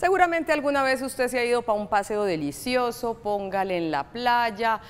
Seguramente alguna vez usted se ha ido para un paseo delicioso, póngale en la playa,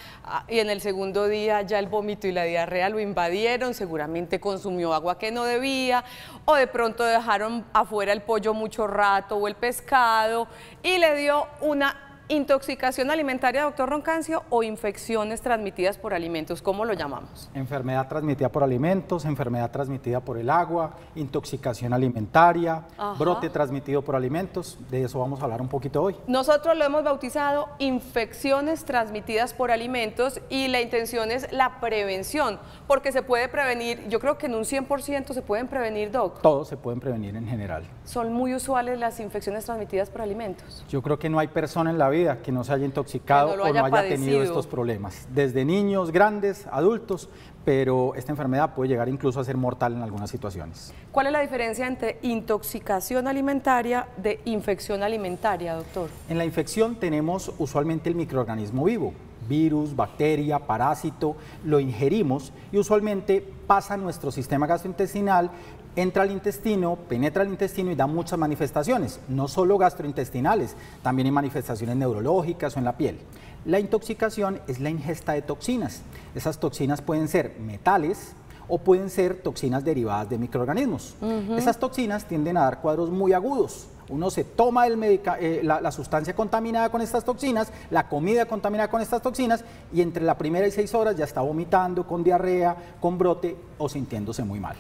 y en el segundo día ya el vómito y la diarrea lo invadieron, seguramente consumió agua que no debía, o de pronto dejaron afuera el pollo mucho rato o el pescado y le dio una intoxicación alimentaria, doctor Roncancio, o infecciones transmitidas por alimentos, ¿cómo lo llamamos? Enfermedad transmitida por alimentos, enfermedad transmitida por el agua, intoxicación alimentaria, brote transmitido por alimentos, de eso vamos a hablar un poquito hoy. Nosotros lo hemos bautizado infecciones transmitidas por alimentos y la intención es la prevención, porque se puede prevenir, yo creo que en un 100% se pueden prevenir, doc. Todos se pueden prevenir en general. ¿Son muy usuales las infecciones transmitidas por alimentos? Yo creo que no hay persona en la vida que no se haya intoxicado o no haya tenido estos problemas, desde niños, grandes, adultos, pero esta enfermedad puede llegar incluso a ser mortal en algunas situaciones. ¿Cuál es la diferencia entre intoxicación alimentaria de infección alimentaria, doctor? En la infección tenemos usualmente el microorganismo vivo, virus, bacteria, parásito, lo ingerimos y usualmente pasa a nuestro sistema gastrointestinal, entra al intestino, penetra el intestino y da muchas manifestaciones, no solo gastrointestinales, también hay manifestaciones neurológicas o en la piel. La intoxicación es la ingesta de toxinas. Esas toxinas pueden ser metales o pueden ser toxinas derivadas de microorganismos. Esas toxinas tienden a dar cuadros muy agudos. Uno se toma la sustancia contaminada con estas toxinas, la comida contaminada con estas toxinas y entre la primera y 6 horas ya está vomitando, con diarrea, con brote o sintiéndose muy mal.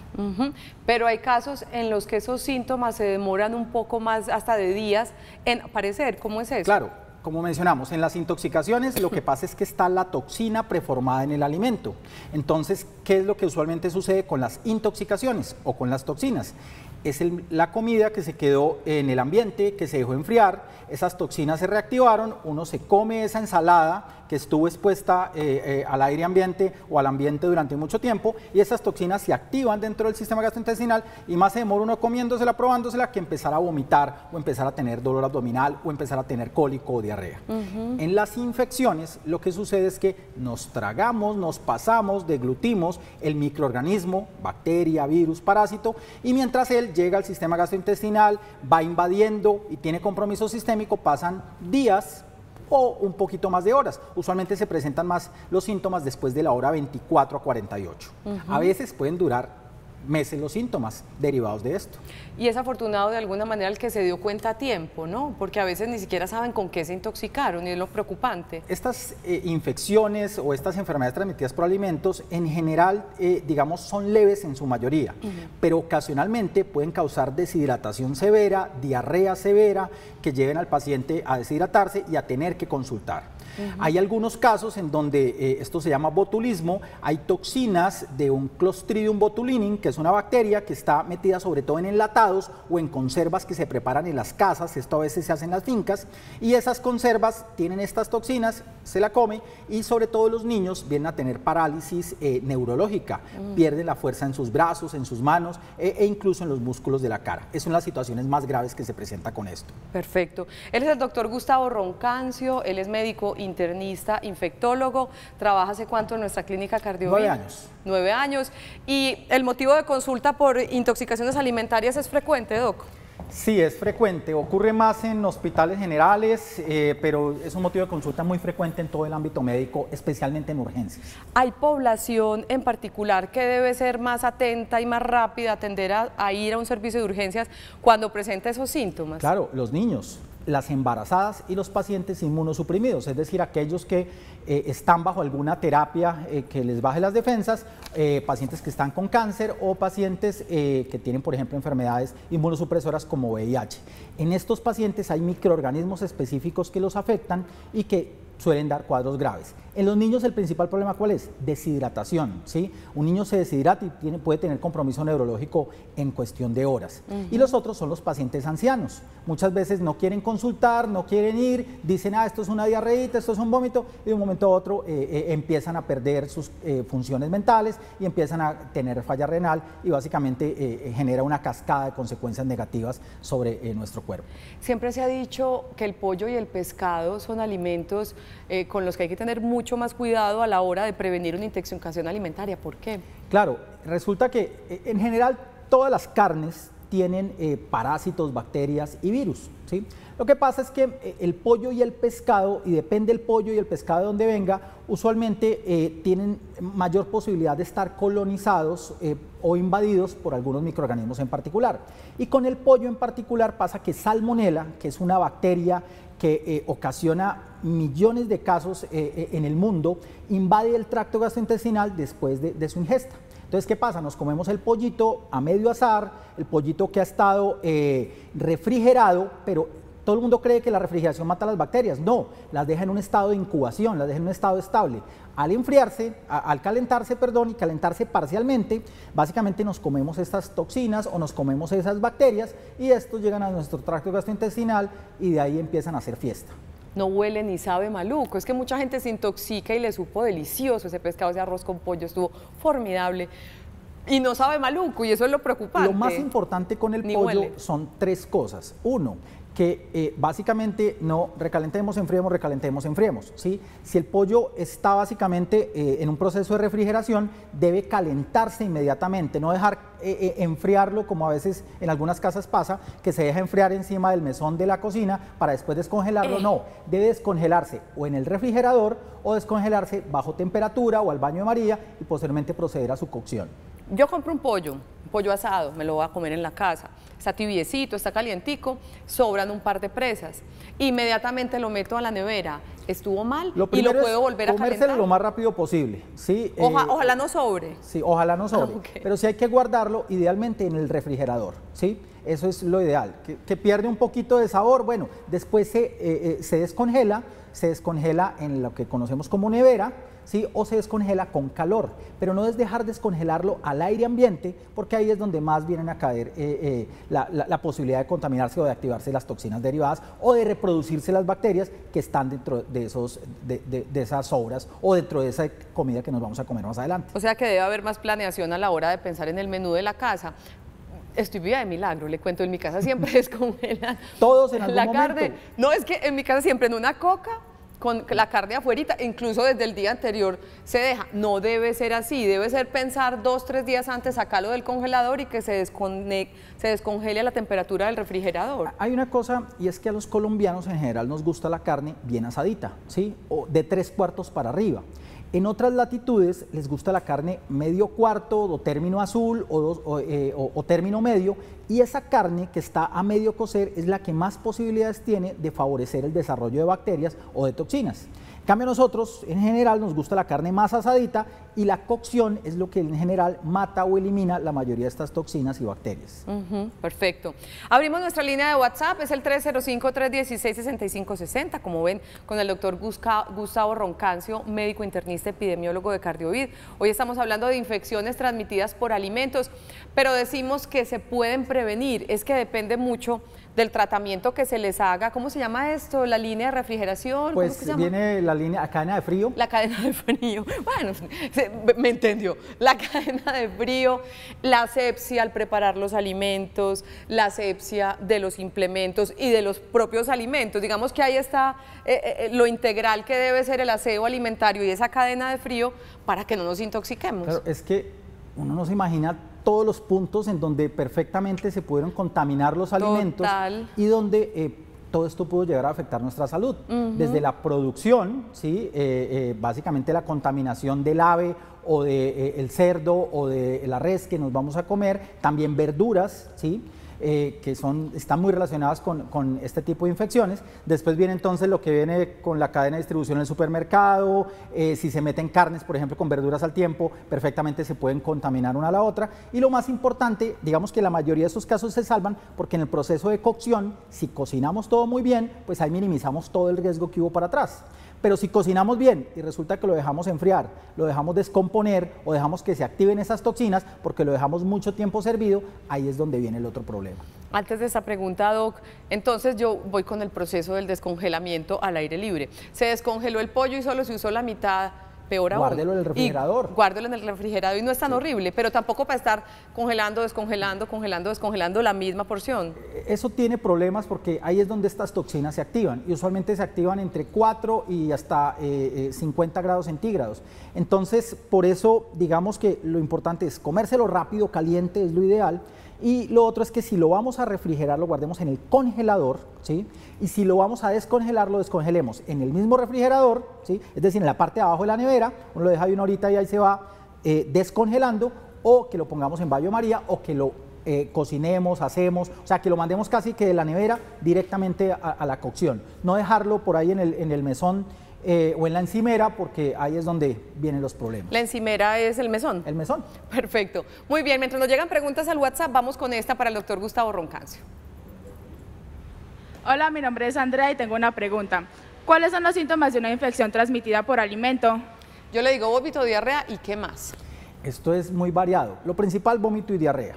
Pero hay casos en los que esos síntomas se demoran un poco más, hasta de días, en aparecer. ¿Cómo es eso? Claro. Como mencionamos, en las intoxicaciones lo que pasa es que está la toxina preformada en el alimento. Entonces, ¿qué es lo que usualmente sucede con las intoxicaciones o con las toxinas? Es la comida que se quedó en el ambiente, que se dejó enfriar, esas toxinas se reactivaron, uno se come esa ensalada que estuvo expuesta al aire ambiente o al ambiente durante mucho tiempo y esas toxinas se activan dentro del sistema gastrointestinal y más se demora uno comiéndosela, probándosela, que empezar a vomitar o empezar a tener dolor abdominal o empezar a tener cólico o diarrea. En las infecciones lo que sucede es que nos tragamos, nos pasamos, deglutimos el microorganismo, bacteria, virus, parásito, y mientras él llega al sistema gastrointestinal, va invadiendo y tiene compromiso sistémico, pasan días o un poquito más de horas. Usualmente se presentan más los síntomas después de la hora 24 a 48. A veces pueden durar meses los síntomas derivados de esto. Y es afortunado de alguna manera el que se dio cuenta a tiempo, ¿no? Porque a veces ni siquiera saben con qué se intoxicaron y es lo preocupante. Estas infecciones o estas enfermedades transmitidas por alimentos en general, digamos, son leves en su mayoría, pero ocasionalmente pueden causar deshidratación severa, diarrea severa, que lleven al paciente a deshidratarse y a tener que consultar. Hay algunos casos en donde esto se llama botulismo, hay toxinas de un Clostridium botulinum, que es una bacteria que está metida sobre todo en enlatados o en conservas que se preparan en las casas, esto a veces se hace en las fincas, y esas conservas tienen estas toxinas, se la come y sobre todo los niños vienen a tener parálisis neurológica, pierden la fuerza en sus brazos, en sus manos e incluso en los músculos de la cara. Esas son las situaciones más graves que se presenta con esto. Perfecto. Él es el doctor Gustavo Roncancio, él es médico internista, infectólogo, trabaja ¿hace cuánto en nuestra clínica cardiovascular? 9 años. 9 años. ¿Y el motivo de consulta por intoxicaciones alimentarias es frecuente, doc? Sí, es frecuente, ocurre más en hospitales generales, pero es un motivo de consulta muy frecuente en todo el ámbito médico, especialmente en urgencias. ¿Hay población en particular que debe ser más atenta y más rápida a atender a ir a un servicio de urgencias cuando presenta esos síntomas? Claro, los niños, las embarazadas y los pacientes inmunosuprimidos, es decir, aquellos que están bajo alguna terapia que les baje las defensas, pacientes que están con cáncer o pacientes que tienen, por ejemplo, enfermedades inmunosupresoras como VIH. En estos pacientes hay microorganismos específicos que los afectan y que suelen dar cuadros graves. En los niños el principal problema ¿cuál es? Deshidratación, ¿sí? Un niño se deshidrata y puede tener compromiso neurológico en cuestión de horas. Y los otros son los pacientes ancianos. Muchas veces no quieren consultar, no quieren ir, dicen, esto es una diarreíta, esto es un vómito, y de un momento a otro empiezan a perder sus funciones mentales y empiezan a tener falla renal y básicamente genera una cascada de consecuencias negativas sobre nuestro cuerpo. Siempre se ha dicho que el pollo y el pescado son alimentos con los que hay que tener mucho más cuidado a la hora de prevenir una intoxicación alimentaria. ¿Por qué? Claro, resulta que en general todas las carnes tienen parásitos, bacterias y virus, ¿sí? Lo que pasa es que el pollo y el pescado, y depende del pollo y el pescado de donde venga, usualmente tienen mayor posibilidad de estar colonizados o invadidos por algunos microorganismos en particular. Y con el pollo en particular pasa que Salmonella, que es una bacteria que ocasiona millones de casos en el mundo, invade el tracto gastrointestinal después de su ingesta. Entonces, ¿qué pasa? Nos comemos el pollito a medio asar, el pollito que ha estado refrigerado, pero todo el mundo cree que la refrigeración mata las bacterias. No, las deja en un estado de incubación, las deja en un estado estable. Al enfriarse, al calentarse, perdón, y calentarse parcialmente, básicamente nos comemos estas toxinas o nos comemos esas bacterias y estos llegan a nuestro tracto gastrointestinal y de ahí empiezan a hacer fiesta. No huele ni sabe maluco, es que mucha gente se intoxica y le supo delicioso ese pescado, ese arroz con pollo, estuvo formidable. Y no sabe maluco, y eso es lo preocupante. Lo más importante con el pollo son tres cosas. Uno, que básicamente no recalentemos, enfriemos, ¿sí? Si el pollo está básicamente en un proceso de refrigeración, debe calentarse inmediatamente, no dejar enfriarlo como a veces en algunas casas pasa, que se deja enfriar encima del mesón de la cocina para después descongelarlo. No, debe descongelarse o en el refrigerador o descongelarse bajo temperatura o al baño de María y posteriormente proceder a su cocción. Yo compro un pollo asado, me lo voy a comer en la casa, está tibiecito, está calientico, sobran un par de presas, inmediatamente lo meto a la nevera, estuvo mal y lo puedo volver a calentar. Comérselo lo más rápido posible, ¿sí? Ojalá no sobre. Sí, ojalá no sobre, pero sí hay que guardarlo idealmente en el refrigerador, ¿sí? Eso es lo ideal, que pierde un poquito de sabor, bueno, después se descongela en lo que conocemos como nevera, ¿sí? O se descongela con calor, pero no es dejar descongelarlo al aire ambiente, porque ahí es donde más vienen a caer la posibilidad de contaminarse o de activarse las toxinas derivadas o de reproducirse las bacterias que están dentro de esas sobras o dentro de esa comida que nos vamos a comer más adelante. O sea que debe haber más planeación a la hora de pensar en el menú de la casa. Estoy viva de milagro, le cuento, en mi casa siempre descongelan. Todos en algún momento. Carne. No, es que en mi casa siempre en una coca, con la carne afuerita, incluso desde el día anterior se deja. No debe ser así, debe ser pensar 2 o 3 días antes, sacarlo del congelador y que se descongele a la temperatura del refrigerador. Hay una cosa, y es que a los colombianos en general nos gusta la carne bien asadita, ¿sí? O de 3/4 para arriba. En otras latitudes les gusta la carne medio cuarto o término azul o término medio, y esa carne que está a medio cocer es la que más posibilidades tiene de favorecer el desarrollo de bacterias o de toxinas. En cambio, nosotros en general nos gusta la carne más asadita y la cocción es lo que en general mata o elimina la mayoría de estas toxinas y bacterias. Perfecto. Abrimos nuestra línea de WhatsApp, es el 305-316-6560, como ven, con el doctor Gustavo Roncancio, médico internista epidemiólogo de Cardiovid. Hoy estamos hablando de infecciones transmitidas por alimentos, pero decimos que se pueden prevenir, es que depende mucho del tratamiento que se les haga. ¿Cómo se llama esto? ¿La línea de refrigeración? Pues ¿Cómo se llama? Viene la cadena de frío. La cadena de frío. Bueno, me entendió. La cadena de frío, la asepsia al preparar los alimentos, la asepsia de los implementos y de los propios alimentos. Digamos que ahí está lo integral que debe ser el aseo alimentario y esa cadena de frío para que no nos intoxiquemos. Claro, es que uno no se imagina todos los puntos en donde perfectamente se pudieron contaminar los alimentos y donde todo esto pudo llegar a afectar nuestra salud. Desde la producción, ¿sí? Básicamente la contaminación del ave o del cerdo o de la res que nos vamos a comer, también verduras, ¿sí? Que están muy relacionadas con este tipo de infecciones. Después viene entonces lo que viene con la cadena de distribución en el supermercado, si se meten carnes, por ejemplo, con verduras al tiempo, perfectamente se pueden contaminar una a la otra. Y lo más importante, digamos que la mayoría de estos casos se salvan porque en el proceso de cocción, si cocinamos todo muy bien, pues ahí minimizamos todo el riesgo que hubo para atrás. Pero si cocinamos bien y resulta que lo dejamos enfriar, lo dejamos descomponer o dejamos que se activen esas toxinas porque lo dejamos mucho tiempo servido, ahí es donde viene el otro problema. Antes de esa pregunta, Doc, entonces yo voy con el proceso del descongelamiento al aire libre. Se descongeló el pollo y solo se usó la mitad. Peor aún. Guárdelo en el refrigerador. Guárdelo en el refrigerador y no es tan horrible, pero tampoco para estar congelando, descongelando la misma porción. Eso tiene problemas porque ahí es donde estas toxinas se activan y usualmente se activan entre 4 y hasta 50 grados centígrados. Entonces, por eso digamos que lo importante es comérselo rápido, caliente, es lo ideal. Y lo otro es que si lo vamos a refrigerar, lo guardemos en el congelador, ¿sí? Y si lo vamos a descongelar, lo descongelemos en el mismo refrigerador, ¿sí? Es decir, en la parte de abajo de la nevera, uno lo deja ahí una horita y ahí se va descongelando, o que lo pongamos en baño María, o que lo cocinemos, hacemos, o sea, que lo mandemos casi que de la nevera directamente a la cocción. No dejarlo por ahí en el mesón o en la encimera, porque ahí es donde vienen los problemas. ¿La encimera es el mesón? El mesón. Perfecto. Muy bien, mientras nos llegan preguntas al WhatsApp, vamos con esta para el doctor Gustavo Roncancio. Hola, mi nombre es Andrea y tengo una pregunta. ¿Cuáles son los síntomas de una infección transmitida por alimento? Yo le digo vómito, diarrea y ¿qué más? Esto es muy variado. Lo principal, vómito y diarrea.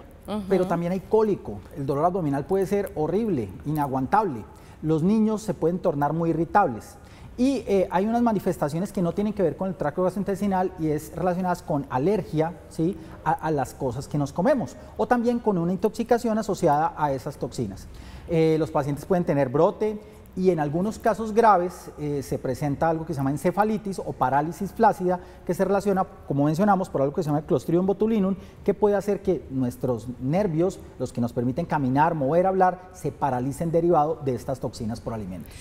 Pero también hay cólico. El dolor abdominal puede ser horrible, inaguantable. Los niños se pueden tornar muy irritables. Y hay unas manifestaciones que no tienen que ver con el tracto gastrointestinal y es relacionadas con alergia, ¿sí? a las cosas que nos comemos, o también con una intoxicación asociada a esas toxinas. Los pacientes pueden tener brote y en algunos casos graves se presenta algo que se llama encefalitis o parálisis flácida, que se relaciona, como mencionamos, por algo que se llama el Clostridium botulinum, que puede hacer que nuestros nervios, los que nos permiten caminar, mover, hablar, se paralicen derivado de estas toxinas por alimentos.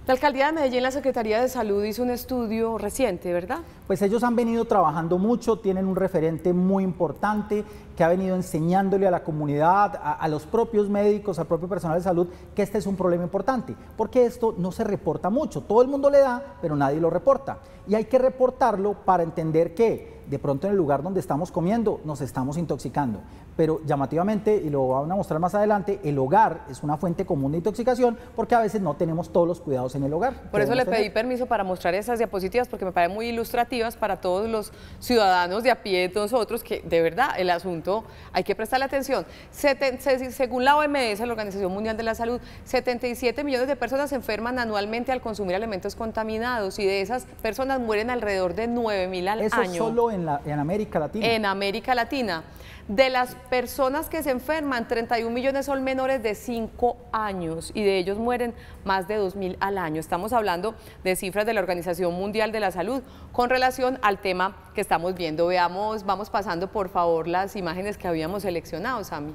La Alcaldía de Medellín, la Secretaría de Salud hizo un estudio reciente, ¿verdad? Pues ellos han venido trabajando mucho, tienen un referente muy importante que ha venido enseñándole a la comunidad, a los propios médicos, al propio personal de salud, que este es un problema importante, porque esto no se reporta mucho. Todo el mundo le da, pero nadie lo reporta. Y hay que reportarlo para entender que de pronto en el lugar donde estamos comiendo nos estamos intoxicando. Pero llamativamente, y lo van a mostrar más adelante, el hogar es una fuente común de intoxicación porque a veces no tenemos todos los cuidados en el hogar. Por eso le pedí permiso para mostrar esas diapositivas porque me parecen muy ilustrativas para todos los ciudadanos de a pie, nosotros, que de verdad el asunto hay que prestarle atención. Según la OMS, la Organización Mundial de la Salud, 77 millones de personas se enferman anualmente al consumir alimentos contaminados y de esas personas mueren alrededor de 9.000 al año. Eso solo en América Latina. En América Latina. De las personas que se enferman, 31 millones son menores de 5 años y de ellos mueren más de 2.000 al año. Estamos hablando de cifras de la Organización Mundial de la Salud con relación al tema que estamos viendo. Veamos, vamos pasando por favor las imágenes que habíamos seleccionado, Sami.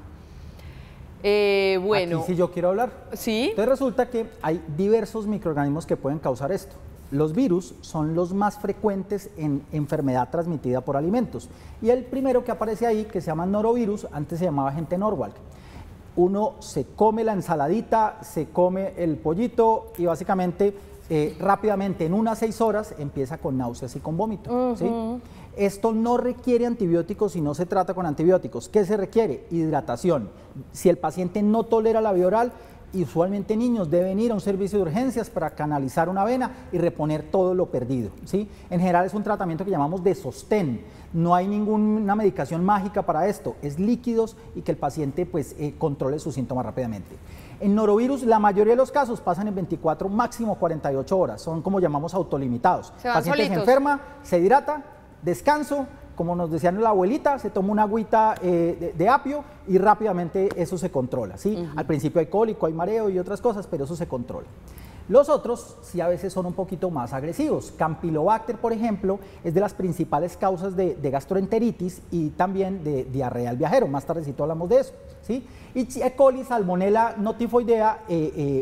Bueno. Aquí sí yo quiero hablar. Sí. Entonces resulta que hay diversos microorganismos que pueden causar esto. Los virus son los más frecuentes en enfermedad transmitida por alimentos. Y el primero que aparece ahí, que se llama norovirus, antes se llamaba agente Norwalk. Uno se come la ensaladita, se come el pollito y básicamente rápidamente en unas 6 horas empieza con náuseas y con vómito. ¿Sí? Esto no requiere antibióticos y no se trata con antibióticos. ¿Qué se requiere? Hidratación. Si el paciente no tolera la vía oral, y usualmente niños deben ir a un servicio de urgencias para canalizar una vena y reponer todo lo perdido, ¿sí? En general es un tratamiento que llamamos de sostén, no hay ninguna medicación mágica para esto, es líquidos y que el paciente pues controle sus síntomas rápidamente. En norovirus la mayoría de los casos pasan en 24, máximo 48 horas, son como llamamos autolimitados. El paciente solitos. Se enferma, se hidrata, descanso, como nos decía la abuelita, se toma una agüita de apio y rápidamente eso se controla, ¿sí? Al principio hay cólico, hay mareo y otras cosas, pero eso se controla. Los otros sí a veces son un poquito más agresivos. Campylobacter, por ejemplo, es de las principales causas de gastroenteritis y también de diarrea al viajero. Más tardecito hablamos de eso, ¿sí? Y E. coli, Salmonella notifoidea,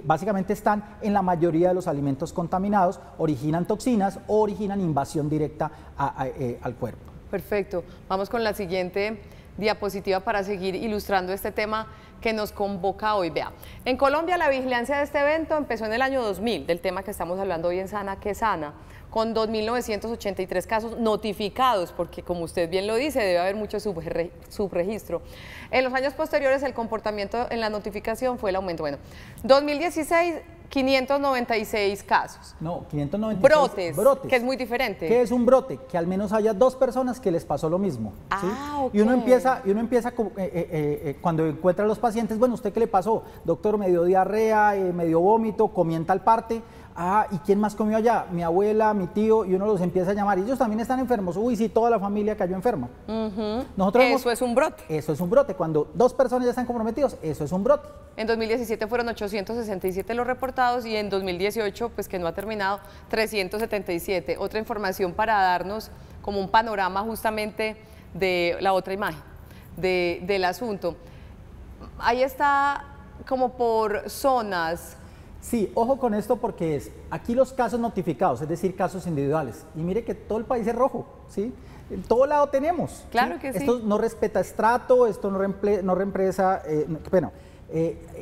básicamente están en la mayoría de los alimentos contaminados, originan toxinas o originan invasión directa al cuerpo. Perfecto. Vamos con la siguiente diapositiva para seguir ilustrando este tema que nos convoca hoy. Vea, en Colombia la vigilancia de este evento empezó en el año 2000, del tema que estamos hablando hoy en Sana que Sana, con 2.983 casos notificados, porque como usted bien lo dice, debe haber mucho subregistro. En los años posteriores el comportamiento en la notificación fue el aumento. Bueno, 2016, 596 casos. No, 596 brotes, que es muy diferente. ¿Qué es un brote? Que al menos haya 2 personas que les pasó lo mismo. ¿sí? Okay. Y uno empieza cuando encuentra a los pacientes, bueno, ¿usted qué le pasó? Doctor, me dio diarrea, me dio vómito, comí en tal parte. ¿Y quién más comió allá? Mi abuela, mi tío, y uno los empieza a llamar. Y ellos también están enfermos. Uy, sí, toda la familia cayó enferma. Eso es un brote. Eso es un brote. Cuando 2 personas ya están comprometidos, eso es un brote. En 2017 fueron 867 los reportados y en 2018, pues que no ha terminado, 377. Otra información para darnos como un panorama justamente de la otra imagen del asunto. ahí está como por zonas. Sí, ojo con esto porque aquí los casos notificados, es decir, casos individuales. Y mire que todo el país es rojo, ¿sí? En todo lado tenemos. Claro ¿sí? que sí. Esto no respeta estrato, esto no reemplaza,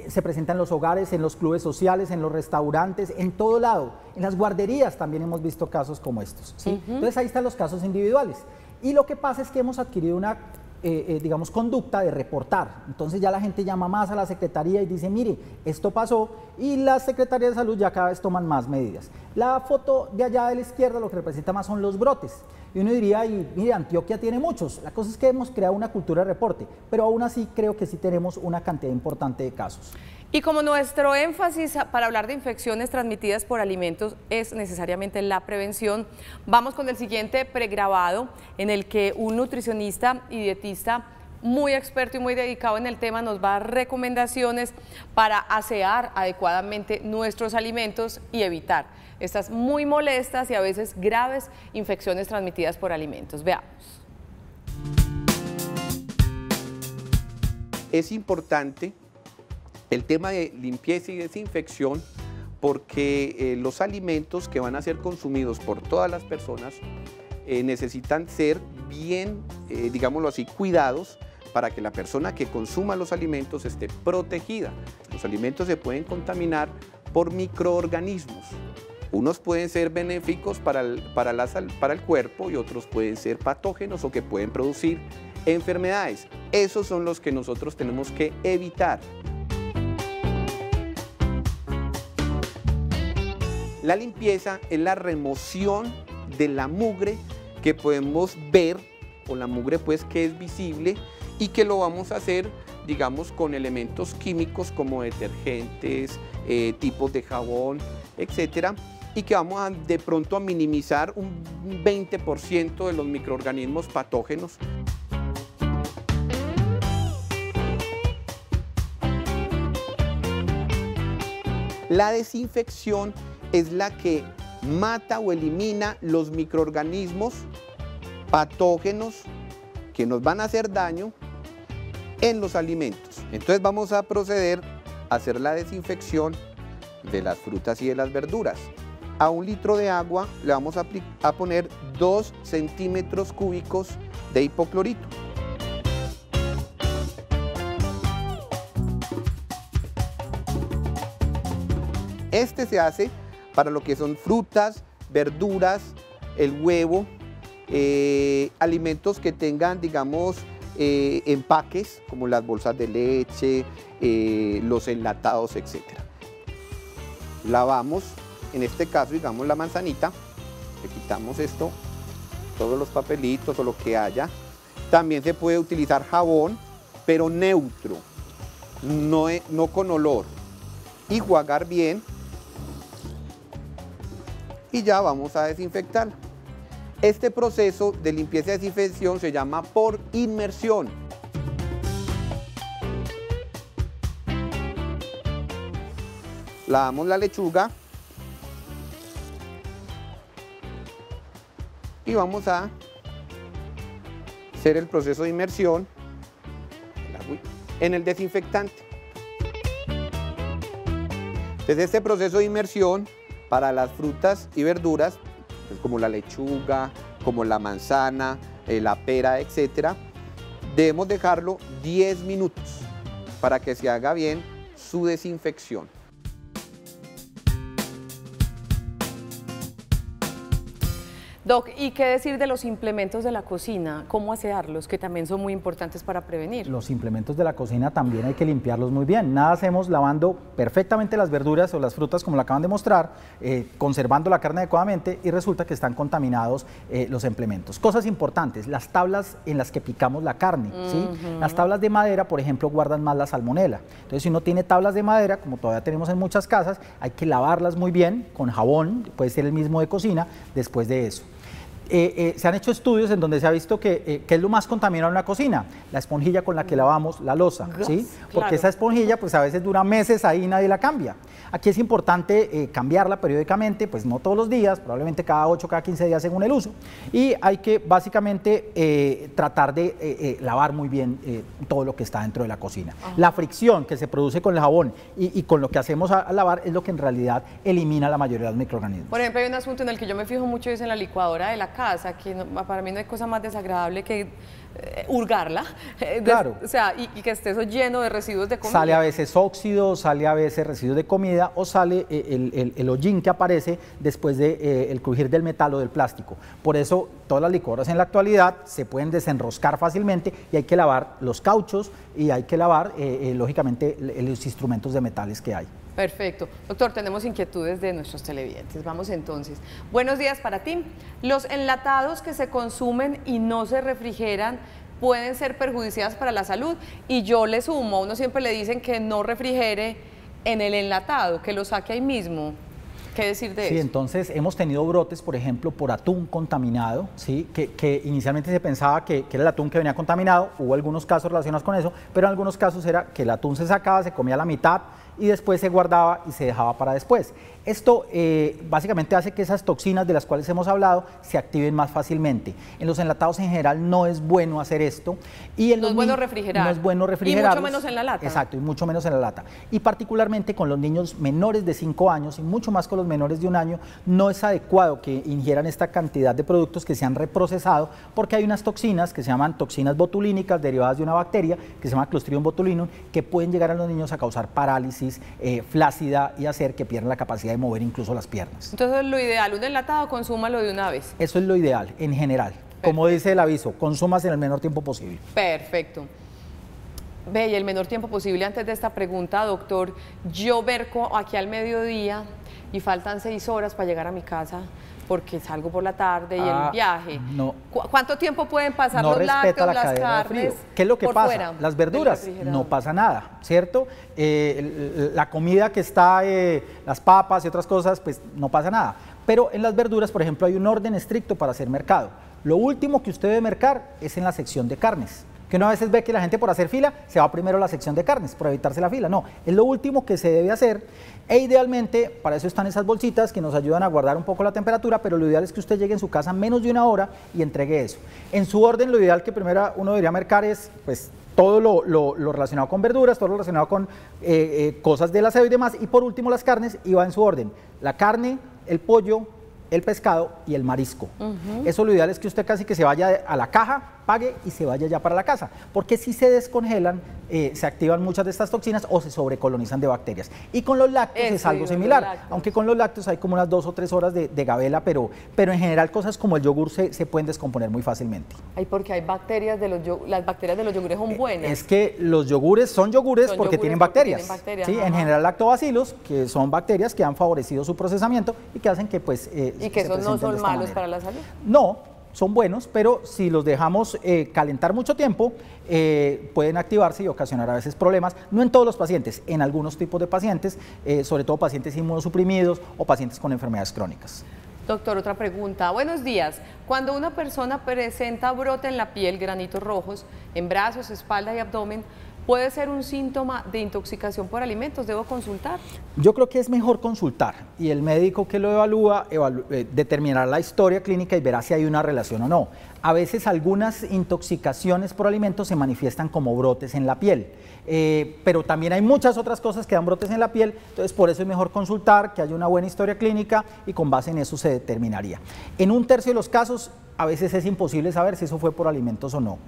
se presenta en los hogares, en los clubes sociales, en los restaurantes, en todo lado. En las guarderías también hemos visto casos como estos, ¿sí? Entonces ahí están los casos individuales. Y lo que pasa es que hemos adquirido una digamos, conducta de reportar. Entonces ya la gente llama más a la Secretaría y dice, mire, esto pasó, y las Secretarías de Salud ya cada vez toman más medidas. La foto de allá de la izquierda lo que representa más son los brotes. Y uno diría, y mire, Antioquia tiene muchos. La cosa es que hemos creado una cultura de reporte, pero aún así creo que sí tenemos una cantidad importante de casos. Y como nuestro énfasis para hablar de infecciones transmitidas por alimentos es necesariamente la prevención, vamos con el siguiente pregrabado en el que un nutricionista y dietista muy experto y muy dedicado en el tema nos va a dar recomendaciones para asear adecuadamente nuestros alimentos y evitar estas muy molestas y a veces graves infecciones transmitidas por alimentos. Veamos. Es importante el tema de limpieza y desinfección porque los alimentos que van a ser consumidos por todas las personas necesitan ser bien, digámoslo así, cuidados para que la persona que consuma los alimentos esté protegida. Los alimentos se pueden contaminar por microorganismos. Unos pueden ser benéficos para el cuerpo y otros pueden ser patógenos o que pueden producir enfermedades. Esos son los que nosotros tenemos que evitar. La limpieza es la remoción de la mugre que podemos ver, o la mugre pues que es visible, y que lo vamos a hacer, digamos, con elementos químicos como detergentes, tipos de jabón, etcétera, y que vamos de pronto a minimizar un 20% de los microorganismos patógenos. La desinfección es la que mata o elimina los microorganismos patógenos que nos van a hacer daño en los alimentos. Entonces vamos a proceder a hacer la desinfección de las frutas y de las verduras. A 1 litro de agua le vamos a poner 2 centímetros cúbicos de hipoclorito. Este se hace para lo que son frutas, verduras, el huevo, alimentos que tengan, digamos, empaques, como las bolsas de leche, los enlatados, etc. Lavamos, en este caso, digamos, la manzanita, le quitamos esto, todos los papelitos o lo que haya. También se puede utilizar jabón, pero neutro, no con olor, y jugar bien. Y ya vamos a desinfectar. Este proceso de limpieza y desinfección se llama por inmersión. Lavamos la lechuga y vamos a hacer el proceso de inmersión en el desinfectante. Entonces este proceso de inmersión para las frutas y verduras, pues como la lechuga, como la manzana, la pera, etc., debemos dejarlo 10 minutos para que se haga bien su desinfección. Doc, ¿y qué decir de los implementos de la cocina? ¿Cómo asearlos? Que también son muy importantes para prevenir. Los implementos de la cocina también hay que limpiarlos muy bien. Nada hacemos lavando perfectamente las verduras o las frutas como lo acaban de mostrar, conservando la carne adecuadamente, y resulta que están contaminados los implementos. Cosas importantes, las tablas en las que picamos la carne, ¿sí? Las tablas de madera, por ejemplo, guardan más la salmonela. Entonces, si uno tiene tablas de madera, como todavía tenemos en muchas casas, hay que lavarlas muy bien con jabón, puede ser el mismo de cocina, después de eso. Se han hecho estudios en donde se ha visto que es lo más contaminado en una cocina, la esponjilla con la que lavamos la loza, ¿sí? Porque claro. esa esponjilla pues a veces dura meses ahí y nadie la cambia. Aquí es importante cambiarla periódicamente, pues no todos los días, probablemente cada 8, cada 15 días según el uso. Y hay que básicamente tratar de lavar muy bien todo lo que está dentro de la cocina. La fricción que se produce con el jabón y con lo que hacemos al lavar es lo que en realidad elimina la mayoría de los microorganismos. Por ejemplo, hay un asunto en el que yo me fijo mucho, es en la licuadora de la casa, que para mí no hay cosa más desagradable que hurgarla, Claro. o sea, y que esté eso lleno de residuos de comida. Sale a veces óxido, sale a veces residuos de comida o sale el hollín que aparece después de el crujir del metal o del plástico. Por eso todas las licuadoras en la actualidad se pueden desenroscar fácilmente y hay que lavar los cauchos y hay que lavar lógicamente los instrumentos de metales que hay. Perfecto. Doctor, tenemos inquietudes de nuestros televidentes. Vamos entonces. Buenos días para ti. Los enlatados que se consumen y no se refrigeran pueden ser perjudiciales para la salud. Y yo le sumo, a uno siempre le dicen que no refrigere en el enlatado, que lo saque ahí mismo. ¿Qué decir de eso? Sí, entonces hemos tenido brotes, por ejemplo, por atún contaminado, ¿sí? que inicialmente se pensaba que era el atún que venía contaminado, hubo algunos casos relacionados con eso, pero en algunos casos era que el atún se sacaba, se comía la mitad y después se guardaba y se dejaba para después. Esto básicamente hace que esas toxinas de las cuales hemos hablado se activen más fácilmente. En los enlatados en general no es bueno hacer esto. Y no es bueno refrigerar. No es bueno refrigerar. Y mucho menos en la lata. Exacto, y mucho menos en la lata. Y particularmente con los niños menores de 5 años y mucho más con los menores de 1 año, no es adecuado que ingieran esta cantidad de productos que se han reprocesado porque hay unas toxinas que se llaman toxinas botulínicas derivadas de una bacteria que se llama Clostridium botulinum que pueden llegar a los niños a causar parálisis, flácida y hacer que pierdan la capacidad de mover incluso las piernas. Entonces lo ideal, un enlatado, consúmalo de una vez. Eso es lo ideal, en general. Perfecto. Como dice el aviso, consúmase en el menor tiempo posible. Perfecto. Ve, y el menor tiempo posible. Antes de esta pregunta, doctor, yo verco aquí al mediodía y faltan 6 horas para llegar a mi casa porque salgo por la tarde y el viaje. No. ¿Cuánto tiempo pueden pasar No los respeta lácteos, la las cadena de frío. carnes? ¿Qué es lo que por pasa? fuera Las del verduras, refrigerador? no pasa nada, ¿cierto? La comida que está, las papas y otras cosas, pues no pasa nada. Pero en las verduras, por ejemplo, hay un orden estricto para hacer mercado. Lo último que usted debe mercar es en la sección de carnes. Que uno a veces ve que la gente por hacer fila se va primero a la sección de carnes, por evitarse la fila. No, es lo último que se debe hacer e idealmente, para eso están esas bolsitas que nos ayudan a guardar un poco la temperatura, pero lo ideal es que usted llegue en su casa menos de 1 hora y entregue eso. En su orden, lo ideal que primero uno debería mercar es pues todo lo relacionado con verduras, todo lo relacionado con cosas del aseo y demás, y por último las carnes, y va en su orden, la carne, el pollo, el pescado y el marisco. Eso lo ideal es que usted casi que se vaya a la caja, pague y se vaya ya para la casa, porque si se descongelan, se activan muchas de estas toxinas o se sobrecolonizan de bacterias. Y con los lácteos es algo similar, aunque con los lácteos hay como unas 2 o 3 horas de gabela, pero en general cosas como el yogur se pueden descomponer muy fácilmente. Ay, porque hay bacterias de las bacterias de los yogures son buenas. Es que los yogures son yogures porque tienen bacterias. ¿Sí? En general lactobacilos, que son bacterias que han favorecido su procesamiento y que hacen que pues y que esos no son malos para la salud. No, son buenos, pero si los dejamos calentar mucho tiempo, pueden activarse y ocasionar a veces problemas, no en todos los pacientes, en algunos tipos de pacientes, sobre todo pacientes inmunosuprimidos o pacientes con enfermedades crónicas. Doctor, otra pregunta. Buenos días. Cuando una persona presenta brote en la piel, granitos rojos, en brazos, espalda y abdomen, ¿puede ser un síntoma de intoxicación por alimentos? ¿Debo consultar? Yo creo que es mejor consultar y el médico que lo evalúa determinará la historia clínica y verá si hay una relación o no. A veces algunas intoxicaciones por alimentos se manifiestan como brotes en la piel, pero también hay muchas otras cosas que dan brotes en la piel, entonces por eso es mejor consultar, que haya una buena historia clínica y con base en eso se determinaría. En 1/3 de los casos, a veces es imposible saber si eso fue por alimentos o no.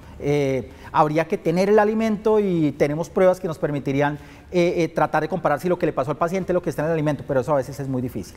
Habría que tener el alimento y tenemos pruebas que nos permitirían tratar de comparar si lo que le pasó al paciente es lo que está en el alimento, pero eso a veces es muy difícil.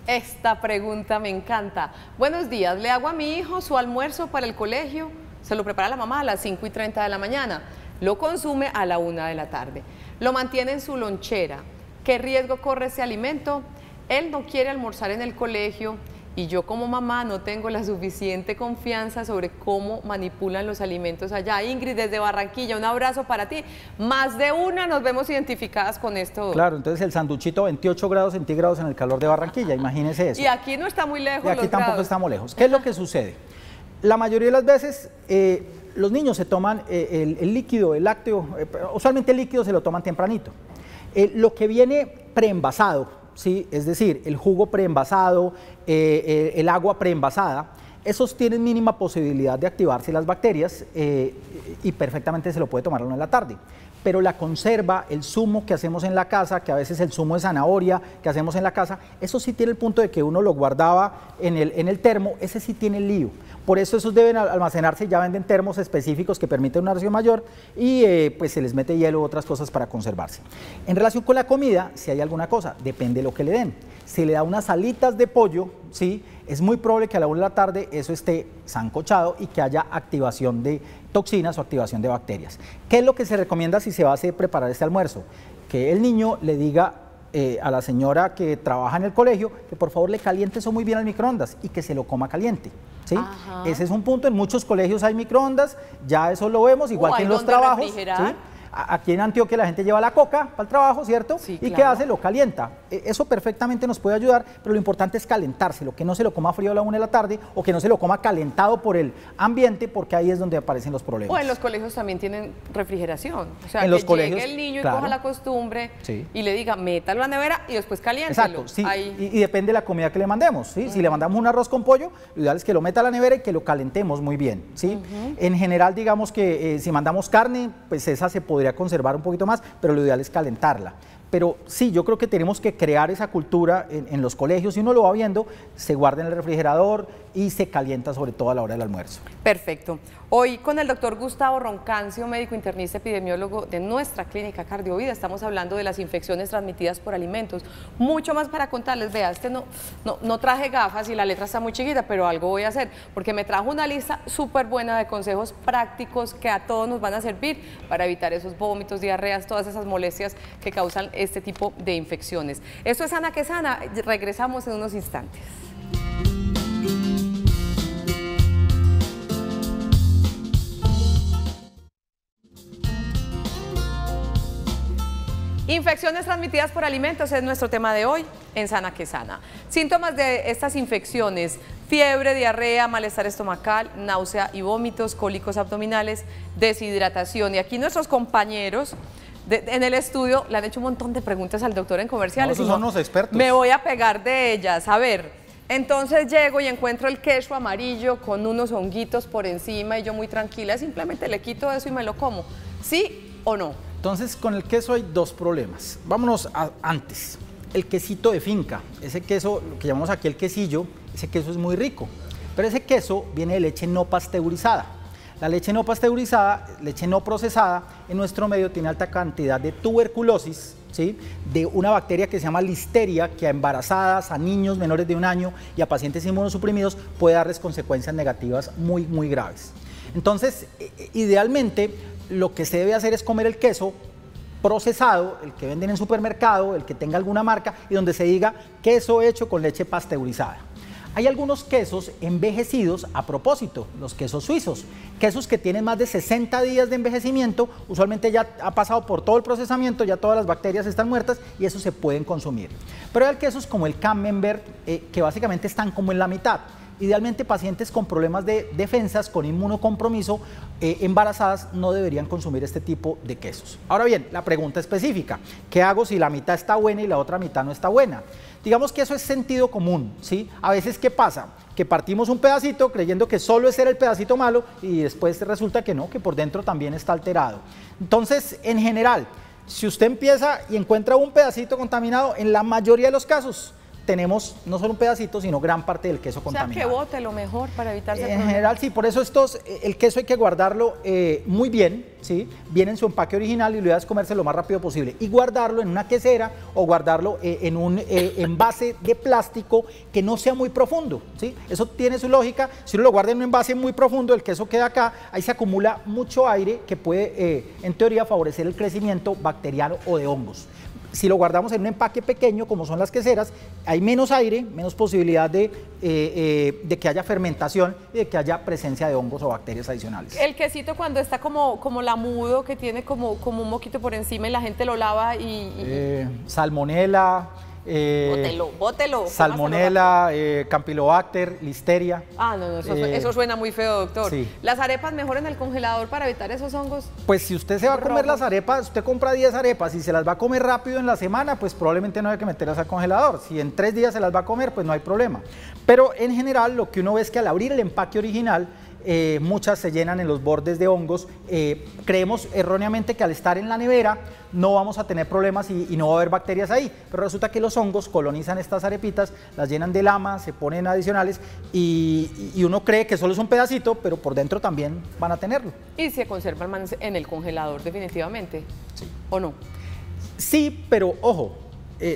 Esta pregunta me encanta. Buenos días, le hago a mi hijo su almuerzo para el colegio, se lo prepara la mamá a las 5:30 de la mañana, lo consume a la 1 de la tarde, lo mantiene en su lonchera. ¿Qué riesgo corre ese alimento? Él no quiere almorzar en el colegio y yo como mamá no tengo la suficiente confianza sobre cómo manipulan los alimentos allá. Ingrid, desde Barranquilla, un abrazo para ti. Más de una nos vemos identificadas con esto. Claro, entonces el sanduchito 28 grados centígrados en el calor de Barranquilla, imagínese eso. Y aquí no está muy lejos. Y aquí los tampoco grados. estamos lejos. ¿Qué es lo que sucede? La mayoría de las veces los niños se toman el líquido, el lácteo, usualmente el líquido se lo toman tempranito. Lo que viene preenvasado, ¿sí? Es decir, el jugo preenvasado, el agua preenvasada, esos tienen mínima posibilidad de activarse las bacterias y perfectamente se lo puede tomar uno en la tarde. Pero la conserva, el zumo que hacemos en la casa, que a veces el zumo de zanahoria que hacemos en la casa, eso sí tiene el punto de que uno lo guardaba en el termo, ese sí tiene el lío. Por eso esos deben almacenarse, ya venden termos específicos que permiten una ración mayor y pues se les mete hielo u otras cosas para conservarse. En relación con la comida, si hay alguna cosa, depende de lo que le den. Si le da unas alitas de pollo, ¿sí? Es muy probable que a la 1 de la tarde eso esté sancochado y que haya activación de toxinas o activación de bacterias. ¿Qué es lo que se recomienda si se va a hacer preparar este almuerzo? Que el niño le diga a la señora que trabaja en el colegio que por favor le caliente eso muy bien al microondas y que se lo coma caliente. ¿Sí? Ese es un punto, en muchos colegios hay microondas, ya eso lo vemos, igual que en los trabajos. ¿Sí? Aquí en Antioquia la gente lleva la coca para el trabajo, ¿cierto? Sí, ¿Y claro. qué hace? Lo calienta. Eso perfectamente nos puede ayudar, pero lo importante es calentárselo, que no se lo coma frío a la 1 de la tarde o que no se lo coma calentado por el ambiente, porque ahí es donde aparecen los problemas. O en los colegios también tienen refrigeración. O sea, en que los colegios, llegue el niño y claro. coja la costumbre Sí. y le diga, métalo a la nevera y después caliéntelo. Exacto, sí, Ahí. y depende de la comida que le mandemos, ¿sí? Si le mandamos un arroz con pollo, lo ideal es que lo meta a la nevera y que lo calentemos muy bien, ¿sí? En general, digamos que si mandamos carne, pues esa se podría conservar un poquito más, pero lo ideal es calentarla. Pero sí, yo creo que tenemos que crear esa cultura en los colegios, y uno lo va viendo, se guarda en el refrigerador y se calienta sobre todo a la hora del almuerzo. Perfecto. Hoy con el doctor Gustavo Roncancio, médico internista epidemiólogo de nuestra clínica Cardiovida, estamos hablando de las infecciones transmitidas por alimentos. Mucho más para contarles. Vea, no traje gafas y la letra está muy chiquita, pero algo voy a hacer, porque me trajo una lista súper buena de consejos prácticos que a todos nos van a servir para evitar esos vómitos, diarreas, todas esas molestias que causan este tipo de infecciones. Esto es Sana que Sana. Regresamos en unos instantes. Infecciones transmitidas por alimentos es nuestro tema de hoy en Sana que Sana. Síntomas de estas infecciones: fiebre, diarrea, malestar estomacal, náusea y vómitos, cólicos abdominales, deshidratación. Y aquí nuestros compañeros en el estudio le han hecho un montón de preguntas al doctor en comerciales. No, esos son los expertos. Me voy a pegar de ellas. A ver, entonces llego y encuentro el queso amarillo con unos honguitos por encima y yo muy tranquila, simplemente le quito eso y me lo como. ¿Sí o no? Entonces, con el queso hay dos problemas. Vámonos antes. El quesito de finca, ese queso, lo que llamamos aquí el quesillo, ese queso es muy rico, pero ese queso viene de leche no pasteurizada. La leche no pasteurizada, leche no procesada, en nuestro medio tiene alta cantidad de tuberculosis, ¿sí? De una bacteria que se llama listeria, que a embarazadas, a niños menores de 1 año y a pacientes inmunosuprimidos puede darles consecuencias negativas muy, muy graves. Entonces, idealmente, lo que se debe hacer es comer el queso procesado, el que venden en supermercado, el que tenga alguna marca y donde se diga queso hecho con leche pasteurizada. Hay algunos quesos envejecidos a propósito, los quesos suizos, quesos que tienen más de 60 días de envejecimiento, usualmente ya ha pasado por todo el procesamiento, ya todas las bacterias están muertas y esos se pueden consumir. Pero hay quesos como el Camembert, que básicamente están como en la mitad. Idealmente pacientes con problemas de defensas, con inmunocompromiso, embarazadas, no deberían consumir este tipo de quesos. Ahora bien, la pregunta específica: ¿qué hago si la mitad está buena y la otra mitad no está buena? Digamos que eso es sentido común, ¿sí? A veces, ¿qué pasa? Que partimos un pedacito creyendo que solo ese era el pedacito malo y después resulta que no, que por dentro también está alterado. Entonces, en general, si usted empieza y encuentra un pedacito contaminado, en la mayoría de los casos tenemos no solo un pedacito, sino gran parte del queso contaminado. O sea, que bote lo mejor para evitarse En general, sí, por eso el queso hay que guardarlo muy bien, ¿sí? Viene en su empaque original y lo ideal es comerse lo más rápido posible y guardarlo en una quesera o guardarlo en un envase de plástico que no sea muy profundo, ¿sí? Eso tiene su lógica. Si uno lo guarda en un envase muy profundo, el queso queda acá, ahí se acumula mucho aire que puede, en teoría, favorecer el crecimiento bacteriano o de hongos. Si lo guardamos en un empaque pequeño, como son las queseras, hay menos aire, menos posibilidad de que haya fermentación y de que haya presencia de hongos o bacterias adicionales. El quesito cuando está como lamudo, que tiene como un moquito por encima y la gente lo lava Salmonela, bótelo. Salmonela, Campylobacter, Listeria. Ah, no, eso suena muy feo, doctor. Sí. ¿Las arepas mejor en el congelador para evitar esos hongos? Pues si usted se va a comer las arepas, usted compra 10 arepas y se las va a comer rápido en la semana, pues probablemente no hay que meterlas al congelador. Si en 3 días se las va a comer, pues no hay problema. Pero en general lo que uno ve es que al abrir el empaque original, muchas se llenan en los bordes de hongos. Creemos erróneamente que al estar en la nevera no vamos a tener problemas y no va a haber bacterias ahí, pero resulta que los hongos colonizan estas arepitas, las llenan de lama, se ponen adicionales y uno cree que solo es un pedacito, pero por dentro también van a tenerlo. Y se conservan en el congelador definitivamente, Sí. ¿o no? Sí, pero ojo,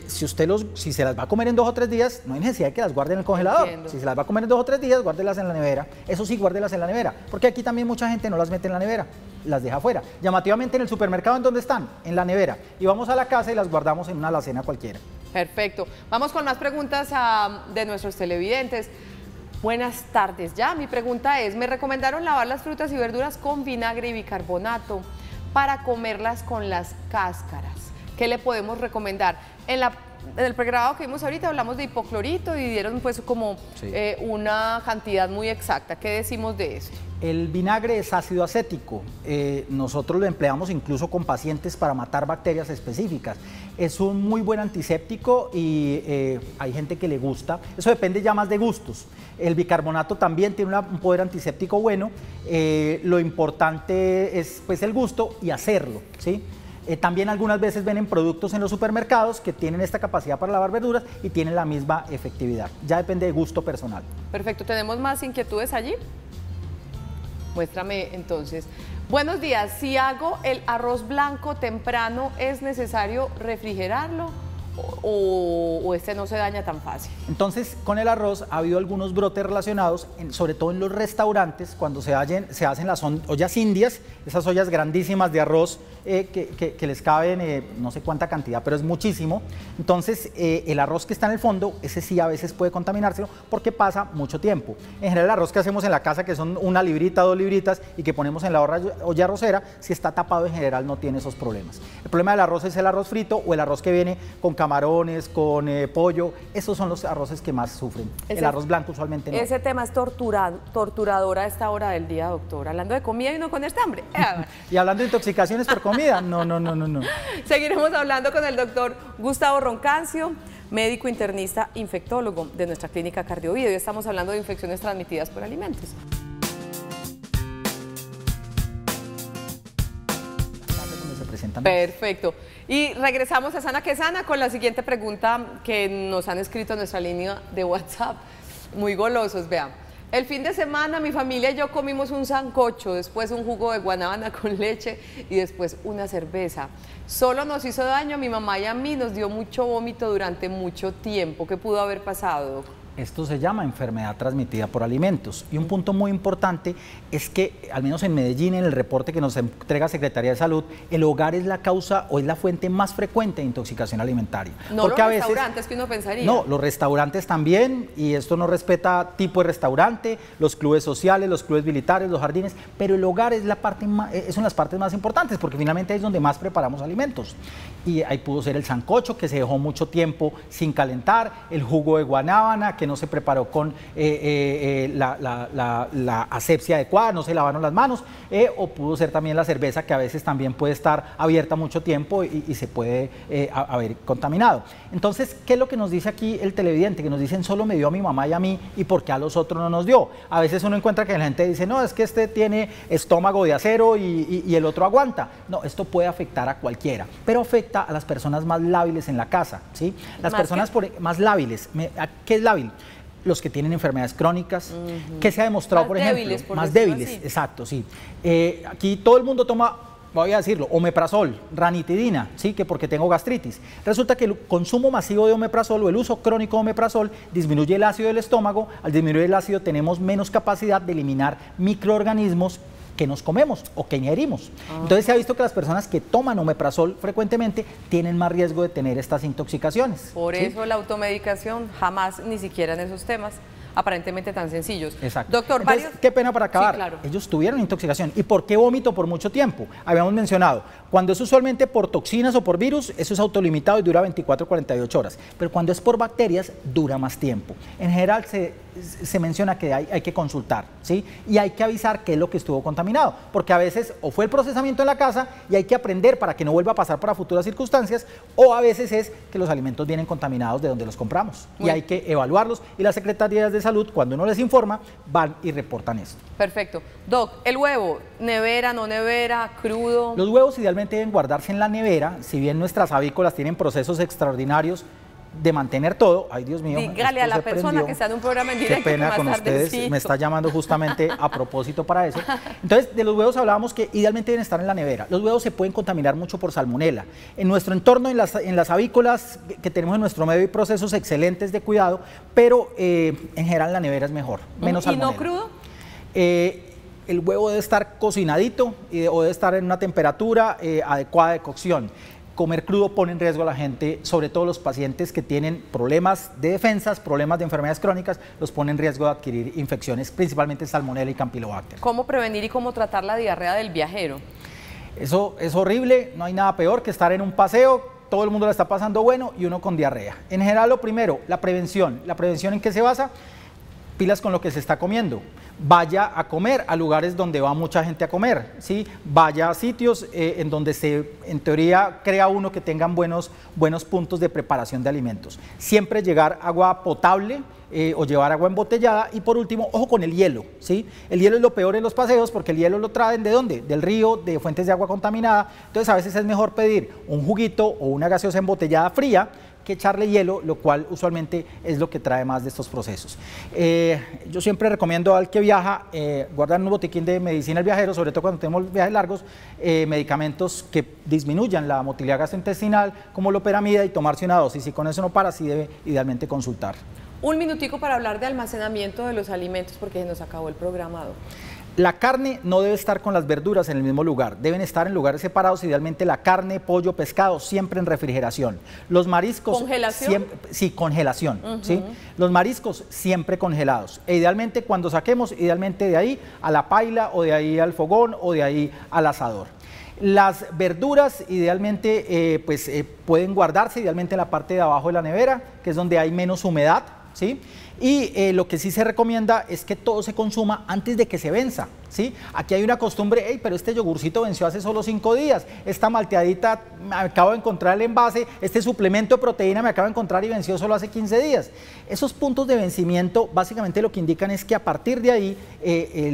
si se las va a comer en 2 o 3 días, no hay necesidad de que las guarden en el congelador. Entiendo. Si se las va a comer en 2 o 3 días, guárdelas en la nevera. Eso sí, guárdelas en la nevera, porque aquí también mucha gente no las mete en la nevera, las deja afuera. Llamativamente en el supermercado, ¿en dónde están? En la nevera. Y vamos a la casa y las guardamos en una alacena cualquiera. Perfecto. Vamos con más preguntas de nuestros televidentes. Buenas tardes. Ya, mi pregunta es, me recomendaron lavar las frutas y verduras con vinagre y bicarbonato para comerlas con las cáscaras. ¿Qué le podemos recomendar? En el pregrabado que vimos ahorita hablamos de hipoclorito y dieron pues como una cantidad muy exacta. ¿Qué decimos de esto? El vinagre es ácido acético. Nosotros lo empleamos incluso con pacientes para matar bacterias específicas. Es un muy buen antiséptico y hay gente que le gusta. Eso depende ya más de gustos. El bicarbonato también tiene un poder antiséptico bueno. Lo importante es pues el gusto y hacerlo, ¿sí? También algunas veces ven en productos en los supermercados que tienen esta capacidad para lavar verduras y tienen la misma efectividad. Ya depende de gusto personal. Perfecto. ¿Tenemos más inquietudes allí? Muéstrame entonces. Buenos días. Si hago el arroz blanco temprano, ¿es necesario refrigerarlo o este no se daña tan fácil? Entonces, con el arroz ha habido algunos brotes relacionados, sobre todo en los restaurantes, cuando se hacen las ollas indias, esas ollas grandísimas de arroz que les caben no sé cuánta cantidad, pero es muchísimo. Entonces, el arroz que está en el fondo, ese sí a veces puede contaminárselo porque pasa mucho tiempo. En general, el arroz que hacemos en la casa, que son 1 librita, 2 libritas y que ponemos en la olla arrocera, si está tapado en general no tiene esos problemas. El problema del arroz es el arroz frito o el arroz que viene con camarones, con pollo. Esos son los arroces que más sufren. El arroz blanco usualmente no. Ese tema es torturador a esta hora del día, doctor. Hablando de comida y no con este hambre. Y hablando de intoxicaciones por comida, no. Seguiremos hablando con el doctor Gustavo Roncancio, médico internista infectólogo de nuestra clínica Cardiovida. Hoy estamos hablando de infecciones transmitidas por alimentos. Perfecto. Y regresamos a Sana que Sana con la siguiente pregunta que nos han escrito en nuestra línea de WhatsApp. Muy golosos, vean. El fin de semana mi familia y yo comimos un sancocho, después un jugo de guanábana con leche y después una cerveza. Solo nos hizo daño a mi mamá y a mí, nos dio mucho vómito durante mucho tiempo. ¿Qué pudo haber pasado? Esto se llama enfermedad transmitida por alimentos. Y un punto muy importante es que, al menos en Medellín, en el reporte que nos entrega Secretaría de Salud, el hogar es la causa o es la fuente más frecuente de intoxicación alimentaria. No porque los restaurantes que uno pensaría. No, los restaurantes también, y esto no respeta tipo de restaurante, los clubes sociales, los clubes militares, los jardines, pero el hogar es una de las partes más importantes, porque finalmente es donde más preparamos alimentos. Y ahí pudo ser el sancocho, que se dejó mucho tiempo sin calentar, el jugo de guanábana, que no se preparó con la asepsia adecuada, no se lavaron las manos, o pudo ser también la cerveza, que a veces también puede estar abierta mucho tiempo y se puede haber contaminado. Entonces, ¿qué es lo que nos dice aquí el televidente? Que nos dicen, solo me dio a mi mamá y a mí, ¿y por qué a los otros no nos dio? A veces uno encuentra que la gente dice, no, es que este tiene estómago de acero y el otro aguanta. No, esto puede afectar a cualquiera, pero afecta a las personas más lábiles en la casa, ¿sí? Las personas más lábiles, ¿qué es lábil? Los que tienen enfermedades crónicas, que se ha demostrado, por ejemplo, más débiles, exacto, sí. Aquí todo el mundo toma, voy a decirlo, omeprazol, ranitidina, sí, que porque tengo gastritis. Resulta que el consumo masivo de omeprazol o el uso crónico de omeprazol disminuye el ácido del estómago. Al disminuir el ácido tenemos menos capacidad de eliminar microorganismos que nos comemos o que ingerimos. Entonces se ha visto que las personas que toman omeprazol frecuentemente tienen más riesgo de tener estas intoxicaciones. Por eso la automedicación jamás, ni siquiera en esos temas aparentemente tan sencillos. Exacto. Doctor, entonces, qué pena para acabar. Sí, claro. Ellos tuvieron intoxicación. ¿Y por qué vómito por mucho tiempo? Habíamos mencionado, cuando es usualmente por toxinas o por virus, eso es autolimitado y dura 24 o 48 horas. Pero cuando es por bacterias, dura más tiempo. En general se menciona que hay que consultar, ¿sí? Y hay que avisar qué es lo que estuvo contaminado, porque a veces o fue el procesamiento en la casa y hay que aprender para que no vuelva a pasar para futuras circunstancias, o a veces es que los alimentos vienen contaminados de donde los compramos y hay que evaluarlos, y las secretarías de salud, cuando uno les informa, van y reportan esto. Perfecto. Doc, el huevo, nevera, no nevera, crudo. Los huevos idealmente deben guardarse en la nevera, si bien nuestras avícolas tienen procesos extraordinarios de mantener todo. Ay, Dios mío. Dígale a la persona que está en un programa en directo. Qué pena con ustedes, me está llamando justamente a propósito para eso. Entonces, de los huevos hablábamos que idealmente deben estar en la nevera. Los huevos se pueden contaminar mucho por salmonela. En nuestro entorno, en las avícolas que tenemos en nuestro medio, hay procesos excelentes de cuidado, pero en general la nevera es mejor, menos salmonela. ¿Y no crudo? El huevo debe estar cocinadito o debe estar en una temperatura adecuada de cocción. Comer crudo pone en riesgo a la gente, sobre todo los pacientes que tienen problemas de defensas, problemas de enfermedades crónicas, los pone en riesgo de adquirir infecciones, principalmente Salmonella y Campylobacter. ¿Cómo prevenir y cómo tratar la diarrea del viajero? Eso es horrible, no hay nada peor que estar en un paseo, todo el mundo la está pasando bueno y uno con diarrea. En general, lo primero, la prevención. ¿La prevención en qué se basa? Pilas con lo que se está comiendo. Vaya a comer a lugares donde va mucha gente a comer, ¿sí? Vaya a sitios en donde en teoría crea uno que tengan buenos puntos de preparación de alimentos. Siempre llegar agua potable o llevar agua embotellada. Y por último, ojo con el hielo, ¿sí? El hielo es lo peor en los paseos porque el hielo lo traen ¿de dónde? Del río, de fuentes de agua contaminada. Entonces a veces es mejor pedir un juguito o una gaseosa embotellada fría que echarle hielo, lo cual usualmente es lo que trae más de estos procesos. Yo siempre recomiendo al que viaja guardar un botiquín de medicina al viajero, sobre todo cuando tenemos viajes largos, medicamentos que disminuyan la motilidad gastrointestinal, como loperamida, y tomarse una dosis. Si con eso no para, sí debe idealmente consultar. Un minutico para hablar de almacenamiento de los alimentos, porque se nos acabó el programado. La carne no debe estar con las verduras en el mismo lugar, deben estar en lugares separados, idealmente la carne, pollo, pescado, siempre en refrigeración. Los mariscos... ¿Congelación? Sí, congelación, ¿sí? Los mariscos siempre congelados. E idealmente cuando saquemos, idealmente de ahí a la paila o de ahí al fogón o de ahí al asador. Las verduras idealmente pueden guardarse idealmente en la parte de abajo de la nevera, que es donde hay menos humedad, ¿sí? Y lo que sí se recomienda es que todo se consuma antes de que se venza, ¿sí? Aquí hay una costumbre, hey, pero este yogurcito venció hace solo 5 días, esta malteadita me acabo de encontrar el envase, este suplemento de proteína me acabo de encontrar y venció solo hace 15 días. Esos puntos de vencimiento básicamente lo que indican es que a partir de ahí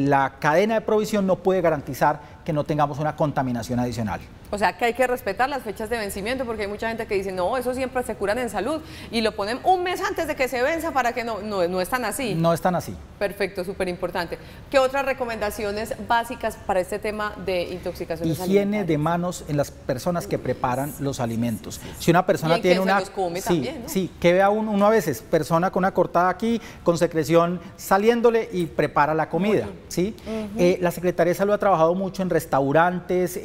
la cadena de provisión no puede garantizar que no tengamos una contaminación adicional. O sea, que hay que respetar las fechas de vencimiento, porque hay mucha gente que dice, no, eso siempre se curan en salud, y lo ponen un mes antes de que se venza para que no es tan así. No es tan así. Perfecto, súper importante. ¿Qué otras recomendaciones básicas para este tema de intoxicaciones alimentarias? Higiene de manos en las personas que preparan los alimentos. Si una persona tiene una... Se los come también, ¿no? Sí, que vea uno a veces, persona con una cortada aquí, con secreción saliéndole y prepara la comida, ¿sí? La Secretaría de Salud ha trabajado mucho en restaurantes,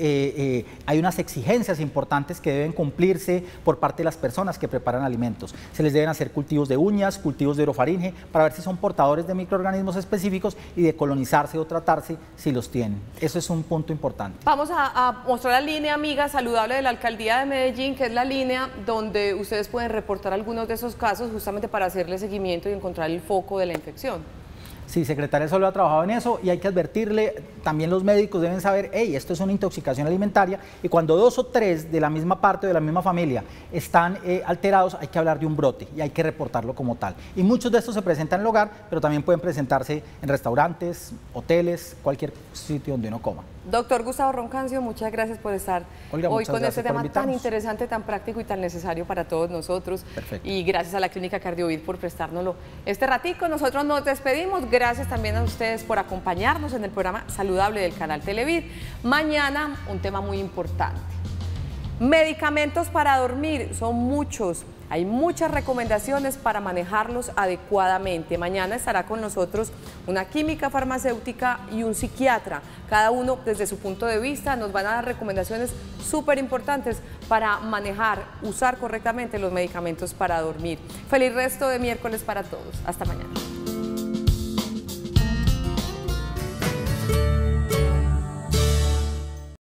hay unas exigencias importantes que deben cumplirse por parte de las personas que preparan alimentos. Se les deben hacer cultivos de uñas, cultivos de orofaringe, para ver si son portadores de microorganismos específicos y de colonizarse o tratarse si los tienen. Eso es un punto importante. Vamos a mostrar la línea amiga saludable de la Alcaldía de Medellín, que es la línea donde ustedes pueden reportar algunos de esos casos justamente para hacerle seguimiento y encontrar el foco de la infección. Sí, Secretaría de Salud ha trabajado en eso y hay que advertirle, también los médicos deben saber, hey, esto es una intoxicación alimentaria, y cuando 2 o 3 de la misma parte de la misma familia están alterados, hay que hablar de un brote y hay que reportarlo como tal. Y muchos de estos se presentan en el hogar, pero también pueden presentarse en restaurantes, hoteles, cualquier sitio donde uno coma. Doctor Gustavo Roncancio, muchas gracias por estar hoy con este tema tan interesante, tan práctico y tan necesario para todos nosotros. Perfecto. Y gracias a la Clínica Cardiovid por prestárnoslo este ratico. Nosotros nos despedimos. Gracias también a ustedes por acompañarnos en el programa Saludable del canal Televid. Mañana un tema muy importante. Medicamentos para dormir, son muchos. Hay muchas recomendaciones para manejarlos adecuadamente. Mañana estará con nosotros una química farmacéutica y un psiquiatra. Cada uno desde su punto de vista nos van a dar recomendaciones súper importantes para manejar, usar correctamente los medicamentos para dormir. Feliz resto de miércoles para todos. Hasta mañana.